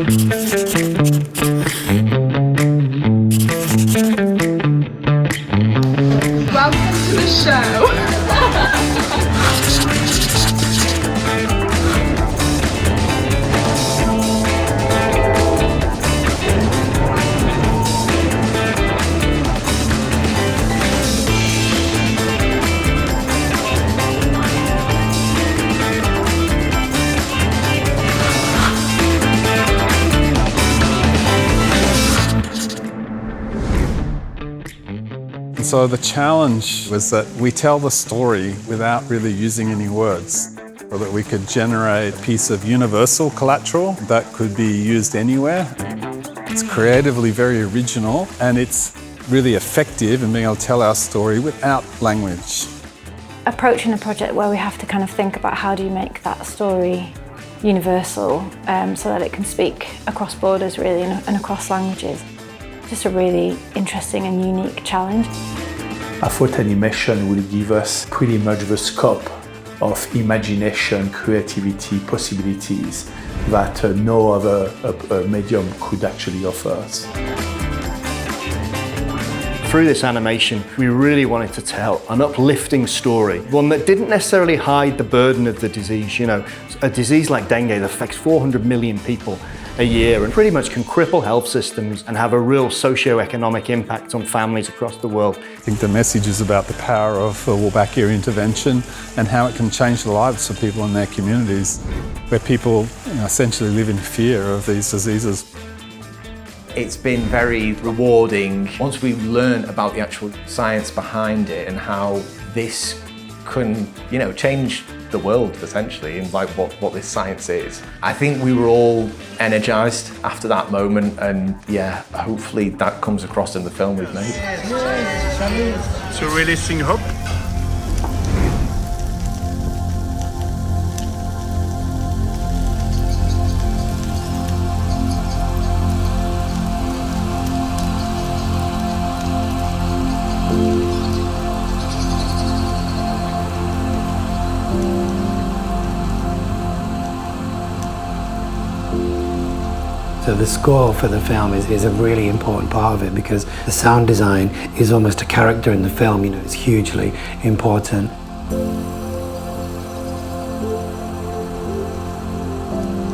Welcome to the show. So the challenge was that we tell the story without really using any words, so that we could generate a piece of universal collateral that could be used anywhere. It's creatively very original, and it's really effective in being able to tell our story without language. Approaching a project where we have to kind of think about how do you make that story universal so that it can speak across borders really and across languages. Just a really interesting and unique challenge. I thought animation will give us pretty much the scope of imagination, creativity, possibilities that no other medium could actually offer us. Through this animation, we really wanted to tell an uplifting story, one that didn't necessarily hide the burden of the disease. You know, a disease like dengue that affects 400 million people a year and pretty much can cripple health systems and have a real socio-economic impact on families across the world. I think the message is about the power of Wolbachia intervention and how it can change the lives of people in their communities, where people essentially live in fear of these diseases. It's been very rewarding once we learn about the actual science behind it and how this can, change the world essentially, and like what this science is. I think we were all energized after that moment, and yeah, hopefully that comes across in the film we've made. To releasing hope. So the score for the film is a really important part of it, because the sound design is almost a character in the film, it's hugely important.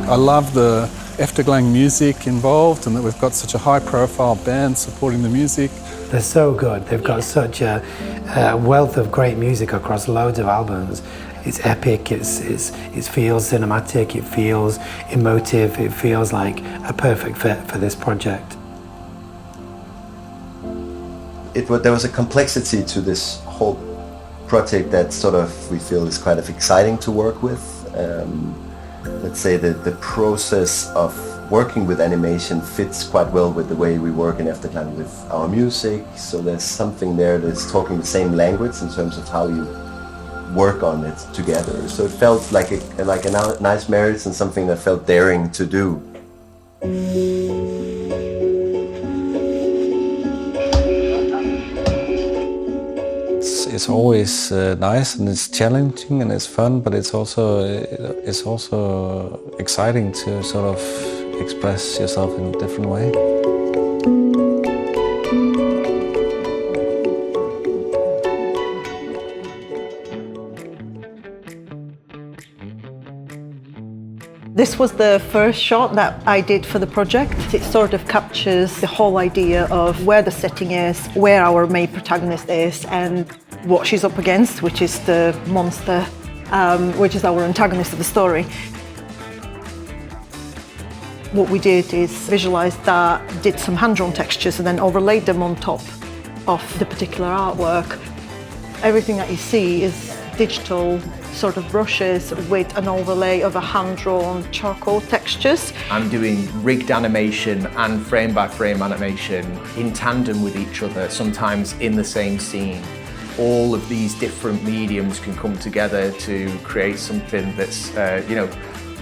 I love the Efterklang music involved, and that we've got such a high-profile band supporting the music. They're so good. They've got such a wealth of great music across loads of albums. It's epic, it feels cinematic, it feels emotive, it feels like a perfect fit for this project. There was a complexity to this whole project that we feel is kind of exciting to work with. Let's say that the process of working with animation fits quite well with the way we work in Efterklang with our music. So there's something there that's talking the same language in terms of how you work on it together. So it felt like a nice marriage and something that felt daring to do. It's always nice and it's challenging and it's fun, but it's also exciting to sort of express yourself in a different way. This was the first shot that I did for the project. It sort of captures the whole idea of where the setting is, where our main protagonist is, and what she's up against, which is the monster, which is our antagonist of the story. What we did is visualize that, did some hand-drawn textures, and then overlaid them on top of the particular artwork. Everything that you see is digital sort of brushes with an overlay of a hand-drawn charcoal textures. I'm doing rigged animation and frame-by-frame animation in tandem with each other, sometimes in the same scene. All of these different mediums can come together to create something that's,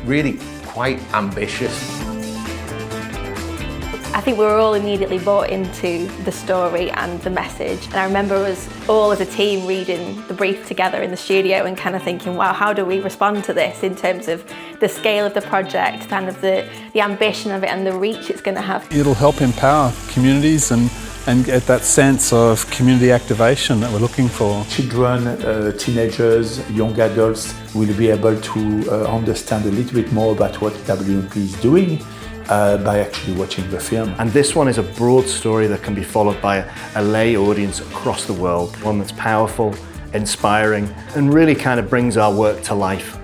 really quite ambitious. I think we were all immediately bought into the story and the message. And I remember us all as a team reading the brief together in the studio and kind of thinking, wow, how do we respond to this in terms of the scale of the project, kind of the ambition of it and the reach it's going to have. It'll help empower communities and get that sense of community activation that we're looking for. Children, teenagers, young adults will be able to understand a little bit more about what WMP is doing by actually watching the film. And this one is a broad story that can be followed by a lay audience across the world, one that's powerful, inspiring, and really kind of brings our work to life.